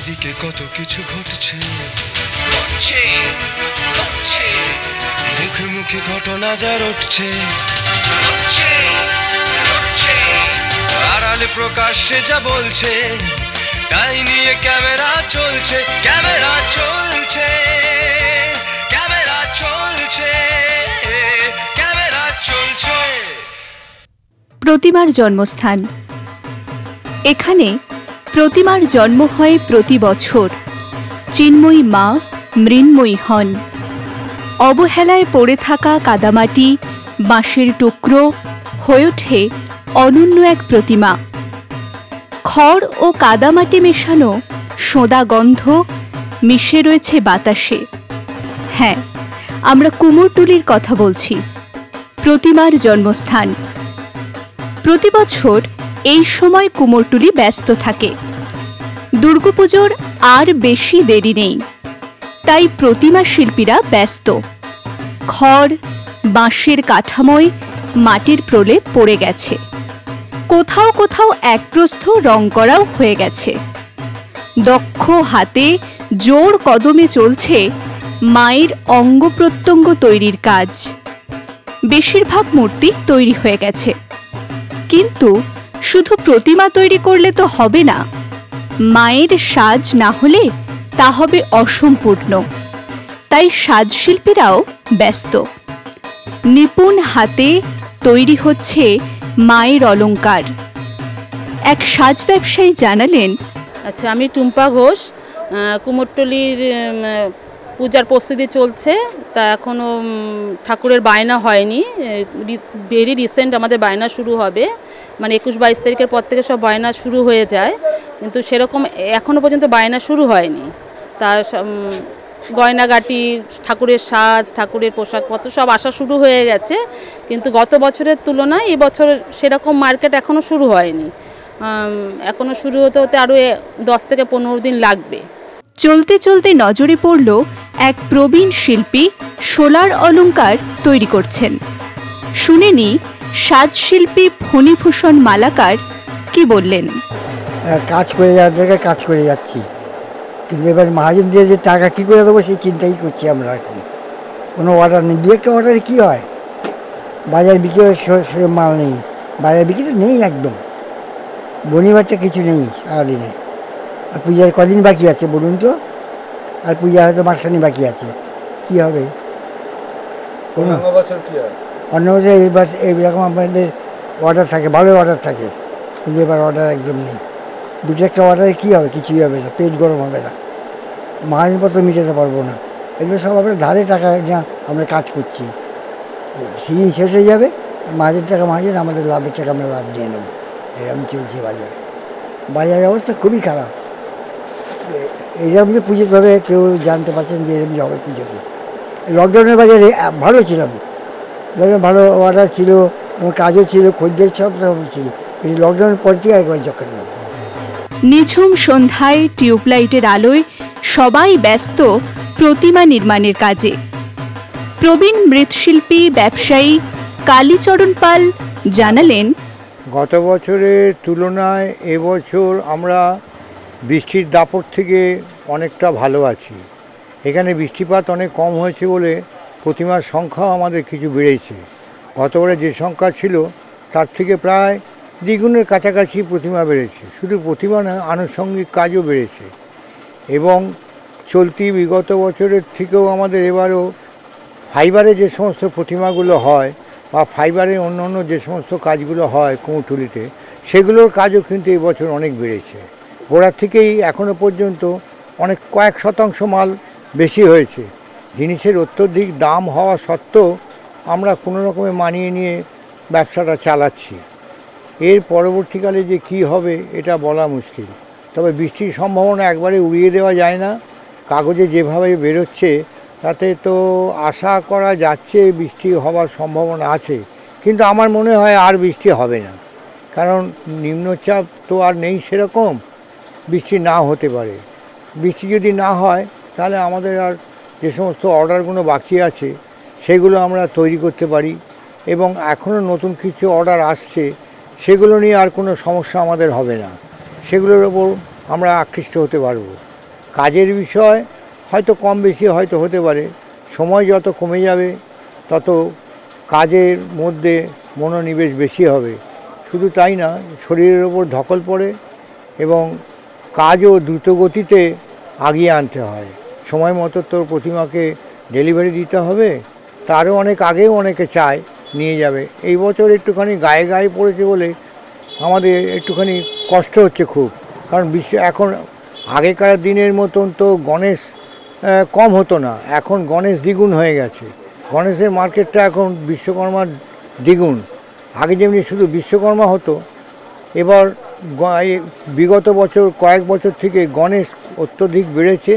চারিদিকে কত কিছু ঘটছে, মুখে মুখে ঘটনা যার উঠছে, আড়ালে প্রকাশ্যে যা বলছে, তাই নিয়ে ক্যামেরা চলছে, ক্যামেরা চলছে, ক্যামেরা চলছে, ক্যামেরা চলছে। প্রতিমার জন্মস্থান। এখানে প্রতিমার জন্ম হয় প্রতি বছর। চিন্ময়ী মা মৃন্ময়ী হন। অবহেলায় পড়ে থাকা কাদামাটি, বাঁশের টুকরো হয়ে ওঠে অনন্য এক প্রতিমা। খড় ও কাদামাটি মেশানো সোঁদা গন্ধ মিশে রয়েছে বাতাসে। হ্যাঁ, আমরা কুমোরটুলির কথা বলছি, প্রতিমার জন্মস্থান। প্রতি বছর এই সময় কুমোরটুলি ব্যস্ত থাকে। দুর্গাপুজোর আর বেশি দেরি নেই, তাই প্রতিমা শিল্পীরা ব্যস্ত। খড়, বাঁশের কাঠামোয় মাটির প্রলেপ পড়ে গেছে, কোথাও কোথাও একপ্রস্থ রং করাও হয়ে গেছে। দক্ষ হাতে জোর কদমে চলছে মায়ের অঙ্গ প্রত্যঙ্গ তৈরির কাজ। বেশিরভাগ মূর্তি তৈরি হয়ে গেছে, কিন্তু শুধু প্রতিমা তৈরি করলে তো হবে না। মায়ের সাজ না হলে তা হবে অসম্পূর্ণ। তাই সাজশিল্পীরাও ব্যস্ত। নিপুণ হাতে তৈরি হচ্ছে মায়ের অলংকার। এক সাজ ব্যবসায়ী জানালেন, আচ্ছা, আমি টুম্পা ঘোষ। কুমোরটুলির পূজার প্রস্তুতি চলছে, তা এখনও ঠাকুরের বায়না হয়নি। ভেরি রিসেন্ট আমাদের বায়না শুরু হবে, মানে 21-22 তারিখের পর থেকে সব বায়না শুরু হয়ে যায়, কিন্তু সেরকম এখনও পর্যন্ত বায়না শুরু হয়নি। তা গয়নাগাটি, ঠাকুরের সাজ, ঠাকুরের পোশাকপত্র সব আসা শুরু হয়ে গেছে, কিন্তু গত বছরের তুলনায় এবছর সেরকম মার্কেট এখনও শুরু হয়নি। এখনও শুরু হতে হতে আরও 10 থেকে 15 দিন লাগবে। চলতে চলতে নজরে পড়ল এক প্রবীণ শিল্পী শোলার অলংকার তৈরি করছেন। শুনেনি সাজশিল্পী ফণীভূষণ মালাকার কি বললেন। কাজ করে যাওয়ার জায়গায় কাজ করে যাচ্ছি, কিন্তু এবার মহাজন দিয়ে যে টাকা কী করে দেবো সেই চিন্তাই করছি আমরা। এখন কোনো অর্ডার নেই। দু একটা অর্ডারে কী হয়, বাজার বিক্রি মাল নেই, বাজার বিক্রি তো নেই একদম। বনিবারটা কিছু নেই সারাদিনে। আর পূজার কদিন বাকি আছে বলুন তো? আর পূজা হয়তো মাসখানি বাকি আছে, কী হবে? কোনো অন্য বছর এবার এইরকম আমাদের অর্ডার থাকে, ভালো অর্ডার থাকে, কিন্তু এবার অর্ডার একদম নেই। দুটো একটা অর্ডারে কী হবে? কিছুই হবে না, পেট গরম হবে না, মালপত্র মিটাতে পারবো না। এগুলো সব আমরা ধারে টাকা যা আমরা কাজ করছি, সিজন শেষ হয়ে যাবে, মাঝের টাকা মাঝের, আমাদের লাভের টাকা আমরা লাভ দিয়ে নেবো। এরকম চলছে বাজারে। বাজারের অবস্থা খুবই খারাপ। এইরকম যে পুজোতে হবে কেউ জানতে পারছেন যে এরকম হবে পুজোতে। লকডাউনের বাজারে ভালো ছিলাম, ভালো অর্ডার ছিল, আমার কাজও ছিল, খদ্দের সব ছিল। এই লকডাউনের পর থেকে একবার যখন নিঝুম সন্ধ্যায় টিউবলাইটের আলোয় সবাই ব্যস্ত প্রতিমা নির্মাণের কাজে। প্রবীণ মৃৎশিল্পী ব্যবসায়ী কালীচরণ পাল জানালেন, গত বছরের তুলনায় এবছর আমরা বৃষ্টির দাপট থেকে অনেকটা ভালো আছি। এখানে বৃষ্টিপাত অনেক কম হয়েছে বলে প্রতিমার সংখ্যাও আমাদের কিছু বেড়েছে। গতবারে যে সংখ্যা ছিল তার থেকে প্রায় দ্বিগুণের কাছাকাছি প্রতিমা বেড়েছে। শুধু প্রতিমা না, আনুষঙ্গিক কাজও বেড়েছে। এবং চলতি বিগত বছরের থেকেও আমাদের এবারও ফাইবারে যে সমস্ত প্রতিমাগুলো হয় বা ফাইবারের অন্য অন্য যে সমস্ত কাজগুলো হয় কুমোরটুলিতে, সেগুলোর কাজও কিন্তু এবছর অনেক বেড়েছে। গোড়ার থেকেই এখনও পর্যন্ত অনেক কয়েক শতাংশ মাল বেশি হয়েছে। জিনিসের অত্যধিক দাম হওয়া সত্ত্বেও আমরা কোনো রকমে মানিয়ে নিয়ে ব্যবসাটা চালাচ্ছি। এর পরবর্তীকালে যে কি হবে এটা বলা মুশকিল। তবে বৃষ্টির সম্ভাবনা একবারে উড়িয়ে দেওয়া যায় না। কাগজে যেভাবে বেরোচ্ছে তাতে তো আশা করা যাচ্ছে বৃষ্টি হওয়ার সম্ভাবনা আছে, কিন্তু আমার মনে হয় আর বৃষ্টি হবে না। কারণ নিম্নচাপ তো আর নেই সেরকম, বৃষ্টি না হতে পারে। বৃষ্টি যদি না হয় তাহলে আমাদের আর যে সমস্ত অর্ডারগুলো বাকি আছে সেগুলো আমরা তৈরি করতে পারি, এবং এখনও নতুন কিছু অর্ডার আসছে, সেগুলো নিয়ে আর কোনো সমস্যা আমাদের হবে না। সেগুলোর ওপর আমরা আকৃষ্ট হতে পারব। কাজের বিষয় হয়তো কম বেশি হয়তো হতে পারে, সময় যত কমে যাবে তত কাজের মধ্যে মনোনিবেশ বেশি হবে। শুধু তাই না, শরীরের ওপর ধকল পড়ে এবং কাজও দ্রুতগতিতে আগিয়ে আনতে হয়। সময় মতো তো প্রতিমাকে ডেলিভারি দিতে হবে, তারও অনেক আগেও অনেকে চায় নিয়ে যাবে। এই বছর একটুখানি গায়ে গায়ে পড়েছে বলে আমাদের একটুখানি কষ্ট হচ্ছে খুব, কারণ এখন আগেকার দিনের মতন তো গণেশ কম হতো না, এখন গণেশ দ্বিগুণ হয়ে গেছে। গণেশের মার্কেটটা এখন বিশ্বকর্মার দ্বিগুণ। আগে যেমনি শুধু বিশ্বকর্মা হতো, এবার বিগত বছর কয়েক বছর থেকে গণেশ অত্যধিক বেড়েছে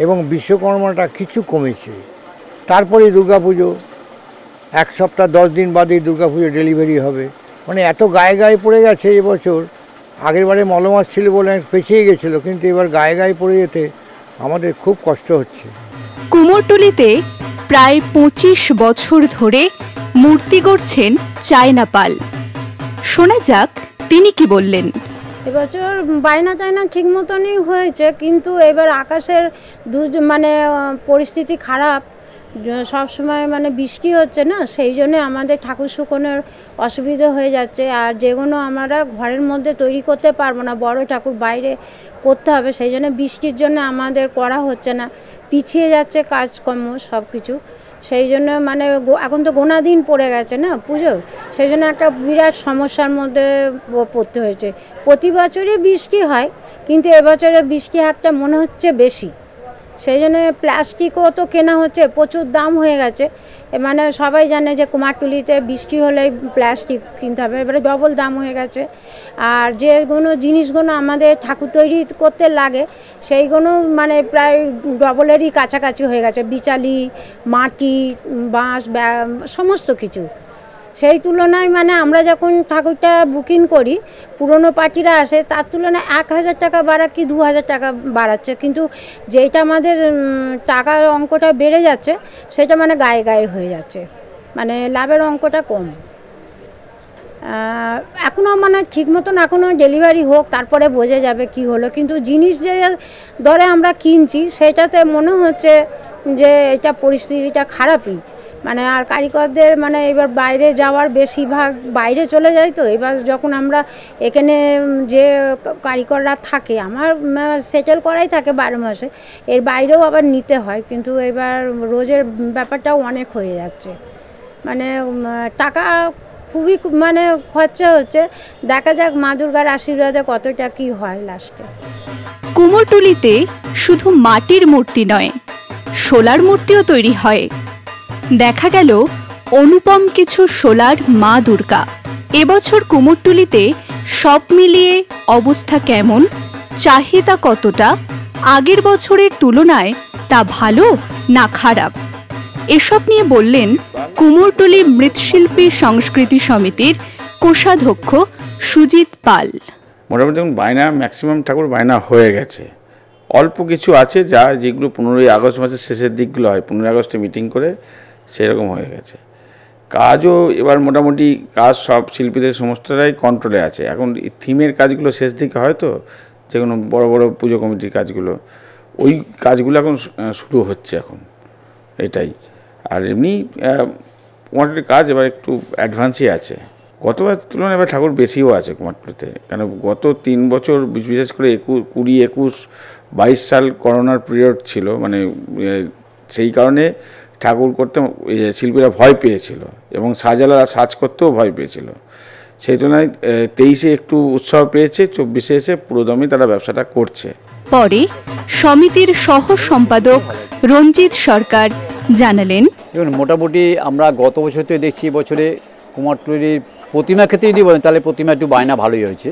এবং বিশ্বকর্মাটা কিছু কমেছে। তারপরে দুর্গাপুজো, 1 সপ্তাহ 10 দিন বাদেই দুর্গাপুজো ডেলিভারি হবে। মানে এত গায়ে গায়ে পড়ে গেছে এবছর। আগের বারে মলমাস ছিল বলে পেছিয়ে গেছিলো, কিন্তু এবার গায়ে গায়ে পড়ে যেতে আমাদের খুব কষ্ট হচ্ছে। কুমোরটুলিতে প্রায় 25 বছর ধরে মূর্তি গড়ছেন চায়না পাল। শোনা যাক তিনি কি বললেন। এবছর বায়না টায়না ঠিক মতনই হয়েছে, কিন্তু এবার আকাশের মানে পরিস্থিতি খারাপ, সব সময় মানে বৃষ্টি হচ্ছে না, সেই জন্য আমাদের ঠাকুর শুকোনোর অসুবিধা হয়ে যাচ্ছে। আর যেগুলো আমরা ঘরের মধ্যে তৈরি করতে পারবো না, বড় ঠাকুর বাইরে করতে হবে, সেই জন্য বৃষ্টির জন্য আমাদের করা হচ্ছে না, পিছিয়ে যাচ্ছে কাজকর্ম সব কিছু। সেই জন্য মানে এখন তো গোনা দিন পড়ে গেছে না পুজোর, সেই জন্য একটা বিরাট সমস্যার মধ্যে পড়তে হয়েছে। প্রতি বছরই বৃষ্টি হয়, কিন্তু এবছরে বৃষ্টি হারটা মনে হচ্ছে বেশি। সেই জন্য প্লাস্টিকও তো কেনা হচ্ছে, প্রচুর দাম হয়ে গেছে। মানে সবাই জানে যে কুমারটুলিতে বৃষ্টি হলেই প্লাস্টিক কিনতে হবে, এবারে ডবল দাম হয়ে গেছে। আর যেগুলো জিনিসগুলো আমাদের ঠাকুর তৈরি করতে লাগে সেইগুলো মানে প্রায় ডবলেরই কাছাকাছি হয়ে গেছে, বিচালি, মাটি, বাঁশ, সমস্ত কিছু। সেই তুলনায় মানে আমরা যখন ঠাকুরটা বুকিং করি, পুরনো পার্টিরা আসে, তার তুলনায় 1000 টাকা বাড়া কি 2000 টাকা বাড়াচ্ছে, কিন্তু যেটা আমাদের টাকার অঙ্কটা বেড়ে যাচ্ছে সেটা মানে গায়ে গায়ে হয়ে যাচ্ছে, মানে লাভের অঙ্কটা কম। এখনও মানে ঠিক মতন এখনও ডেলিভারি হোক, তারপরে বোঝা যাবে কি হলো। কিন্তু জিনিস যে দরে আমরা কিনছি সেটাতে মনে হচ্ছে যে এটা পরিস্থিতিটা খারাপই। মানে আর কারিগরদের মানে এবার বাইরে যাওয়ার বেশিরভাগ বাইরে চলে যায়, তো এবার যখন আমরা এখানে যে কারিগররা থাকে আমার সেটেল করাই থাকে 12 মাসে, এর বাইরেও আবার নিতে হয়, কিন্তু এবার রোজের ব্যাপারটাও অনেক হয়ে যাচ্ছে, মানে টাকা খুবই মানে খরচা হচ্ছে। দেখা যাক মা দুর্গার আশীর্বাদে কতটা কি হয় লাস্টে। কুমোরটুলিতে শুধু মাটির মূর্তি নয়, শোলার মূর্তিও তৈরি হয়। দেখা গেল অনুপম কিছু শোলার মা দুর্গা। এবছর কুমোরটুলিতে সব মিলিয়ে অবস্থা কেমন, চাহিদা কতটা, আগের বছরের তুলনায় তা ভালো না খারাপ, এসব নিয়ে বললেন কুমোরটুলি মৃৎশিল্পী সংস্কৃতি সমিতির কোষাধ্যক্ষ সুজিত পাল। মোটামুটি দেখুন, বায়না ম্যাক্সিমাম ঠাকুর বায়না হয়ে গেছে। অল্প কিছু আছে যেগুলো 15ই আগস্ট মাসের শেষের দিকগুলো হয়, 15ই আগস্টে মিটিং করে সেরকম হয়ে গেছে। কাজও এবার মোটামুটি কাজ সব শিল্পীদের সমস্তটাই কন্ট্রোলে আছে। এখন থিমের কাজগুলো শেষ দিকে হয়, তো যে কোনো বড়ো বড়ো পুজো কমিটির কাজগুলো, ওই কাজগুলো এখন শুরু হচ্ছে এখন, এটাই। আর এমনি কুমারটুলির কাজ এবার একটু অ্যাডভান্সই আছে, গতবার তুলনায় এবার ঠাকুর বেশিও আছে কুমারটুলিতে। কেন গত 3 বছর বিশেষ করে 20, 21, 22 সাল করোনার পিরিয়ড ছিল, মানে সেই কারণে ঠাকুর করতে শিল্পীরা ভয় পেয়েছিল এবং সাজালারা সাজ করতেও ভয় পেয়েছিল। সেই তুলনায় 23-এ একটু উৎসাহ পেয়েছে, 24-এ এসে পুরোদমই তারা ব্যবসাটা করছে। পরে সমিতির সহ সম্পাদক রঞ্জিত সরকার জানালেন, দেখুন মোটামুটি আমরা গত বছর তো দেখছি, বছরে কুমারটুলির প্রতিমা ক্ষেত্রে যদি বলেন তাহলে প্রতিমা একটু বায়না ভালোই হয়েছে,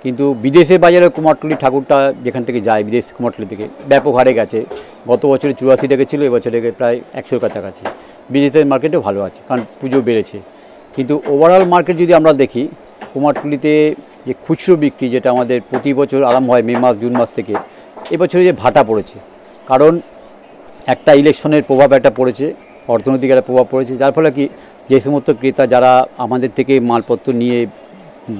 কিন্তু বিদেশের বাজারে কুমারটুলি ঠাকুরটা যেখান থেকে যায় বিদেশ কুমারটুলি থেকে ব্যাপক হারে গেছে। গত বছরে 84 টাকা ছিল, এবছরে প্রায় 100-র কাছাকাছি। বিদেশের মার্কেটেও ভালো আছে, কারণ পুজো বেড়েছে। কিন্তু ওভারঅল মার্কেট যদি আমরা দেখি, কুমারটুলিতে যে খুচরো বিক্রি যেটা আমাদের প্রতি বছর আরম্ভ হয় মে মাস জুন মাস থেকে, এবছরে যে ভাটা পড়েছে, কারণ একটা ইলেকশনের প্রভাব একটা পড়েছে, অর্থনৈতিক একটা প্রভাব পড়েছে, যার ফলে কি যে সমস্ত ক্রেতা যারা আমাদের থেকে মালপত্র নিয়ে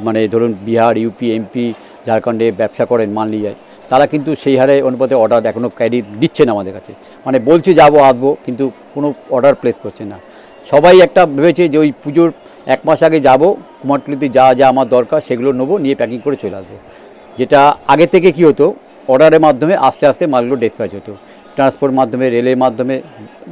মানে ধরুন বিহার, ইউপি, এমপি, ঝাড়খণ্ডে ব্যবসা করেন, মাল নিয়ে যায়, তারা কিন্তু সেই হারে অনুপাতে অর্ডার এখনও ক্যারি দিচ্ছে না আমাদের কাছে, মানে বলছে যাবো আসবো কিন্তু কোনো অর্ডার প্লেস করছে না। সবাই একটা ভেবেছে যে ওই পুজোর 1 মাস আগে যাব, কুমারটুলিতে যা যা আমার দরকার সেগুলো নেবো, নিয়ে প্যাকিং করে চলে আসবো। যেটা আগে থেকে কি হতো, অর্ডারের মাধ্যমে আস্তে আস্তে মালগুলো ডিসপ্যাচ হতো, ট্রান্সপোর্ট মাধ্যমে, রেলের মাধ্যমে,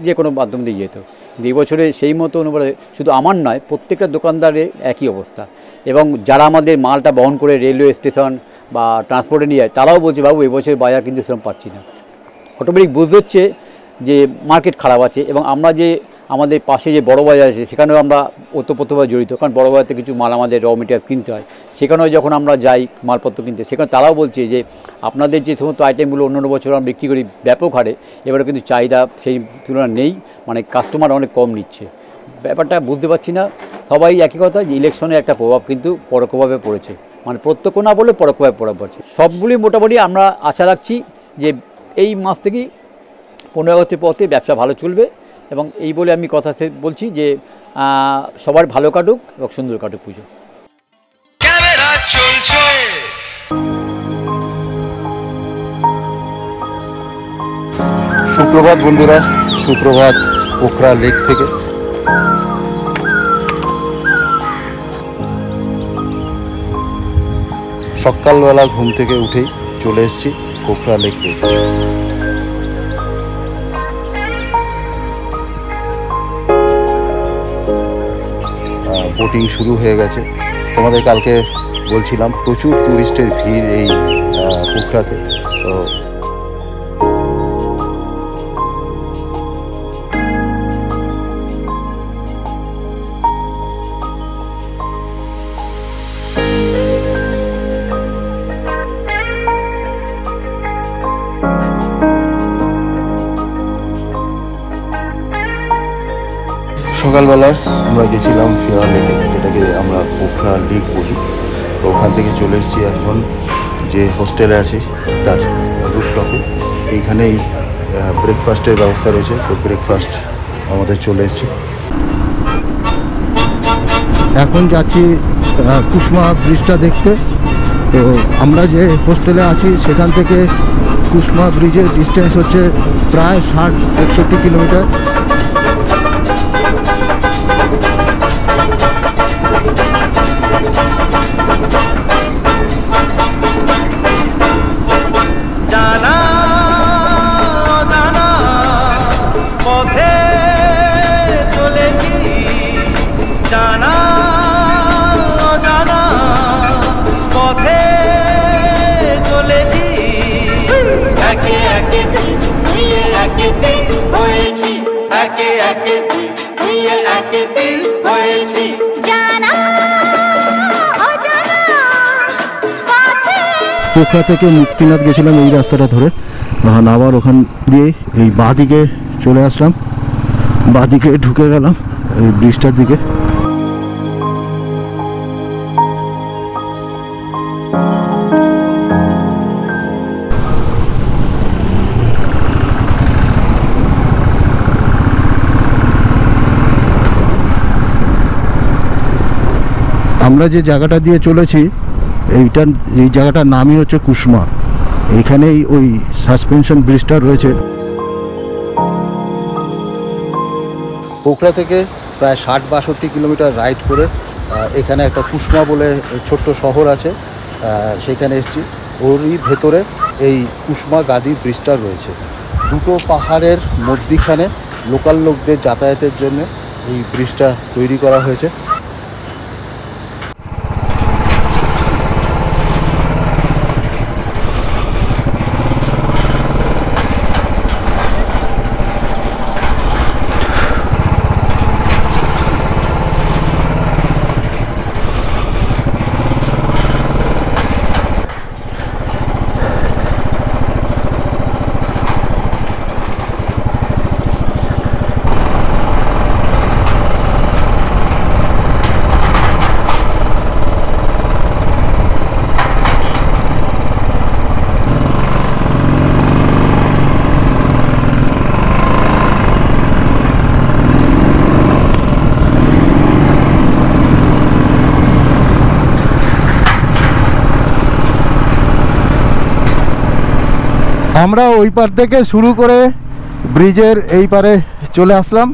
যে কোনো মাধ্যম দিয়ে যেত। কিন্তু এই বছরে সেই মতো অনুপাতে শুধু আমার নয়, প্রত্যেকটা দোকানদারের একই অবস্থা। এবং যারা আমাদের মালটা বহন করে রেলওয়ে স্টেশন বা ট্রান্সপোর্টে নিয়ে যায়, তারাও বলছে বাবু এবছর বাজার কিন্তু সেরকম পাচ্ছি না। অটোমেটিক বুঝতে হচ্ছে যে মার্কেট খারাপ আছে। এবং আমরা যে আমাদের পাশে যে বড় বাজার আছে সেখানেও আমরা ওতপ্রোতভাবে জড়িত, কারণ বড় বাজার থেকে কিছু মাল আমাদের র মেটেরিয়ালস কিনতে হয়, সেখানেও যখন আমরা যাই মালপত্র কিনতে, সেখানে তারাও বলছে যে আপনাদের যে সমস্ত আইটেমগুলো অন্য বছর আমরা বিক্রি করি ব্যাপক হারে, এবারে কিন্তু চাহিদা সেই তুলনায় নেই, মানে কাস্টমার অনেক কম নিচ্ছে। ব্যাপারটা বুঝতে পারছি না। সবাই একই কথা যে ইলেকশনের একটা প্রভাব কিন্তু পরোক্ষভাবে পড়েছে, মানে প্রত্যক্ষ না বলে পরোক্ষভাবে প্রভাব পড়ছে। সবগুলি মোটামুটি আমরা আশা রাখছি যে এই মাস থেকেই 15 আগস্টের পথে ব্যবসা ভালো চলবে। এবং এই বলে আমি কথা বলছি যে সবার ভালো কাটুক এবং সুন্দর কাটুক পুজো। ক্যামেরা চলছে। সুপ্রভাত বন্ধুরা, সুপ্রভাত পোখরা লেক থেকে। সকালবেলা ঘুম থেকে উঠেই চলে এসেছি পোখরা লেক থেকে। বোটিং শুরু হয়ে গেছে। তোমাদের কালকে বলছিলাম প্রচুর টুরিস্টের ভিড় এই পোখরাতে। তো সকালবেলায় আমরা গেছিলাম ফিয়ার লেকে, যেটাকে আমরা পোখরা লেক বলি। তো ওখান থেকে চলে এসেছি এখন যে হোস্টেলে আছি তার রুফটপে। এইখানেই ব্রেকফাস্টের ব্যবস্থা রয়েছে, তো ব্রেকফাস্ট আমাদের চলে এসেছি। এখন যাচ্ছি কুসমা ব্রিজটা দেখতে। তো আমরা যে হোস্টেলে আছি সেখান থেকে কুসমা ব্রিজের ডিস্টেন্স হচ্ছে প্রায় 60-61 কিলোমিটার। পোখরা থেকে মুক্তিনাথ গেছিলাম এই রাস্তাটা ধরে, আবার ওখান দিয়ে এই বাঁ দিকে চলে আসলাম, বাঁ দিকে ঢুকে গেলাম এই ব্রিজটার দিকে। আমরা যে জায়গাটা দিয়ে চলেছি এই জায়গাটার নামই হচ্ছে কুসমা। এখানেই ওই সাসপেনশন ব্রিজটা রয়েছে। পোখরা থেকে প্রায় 60-62 কিলোমিটার রাইড করে এখানে একটা কুসমা বলে ছোট্ট শহর আছে, সেখানে এসেছি। ওরই ভেতরে এই কুসমা গাদি ব্রিজটা রয়েছে। দুটো পাহাড়ের মধ্যিখানে লোকাল লোকদের যাতায়াতের জন্য এই ব্রিজটা তৈরি করা হয়েছে। আমরা ওই পার থেকে শুরু করে ব্রিজের এই পারে চলে আসলাম।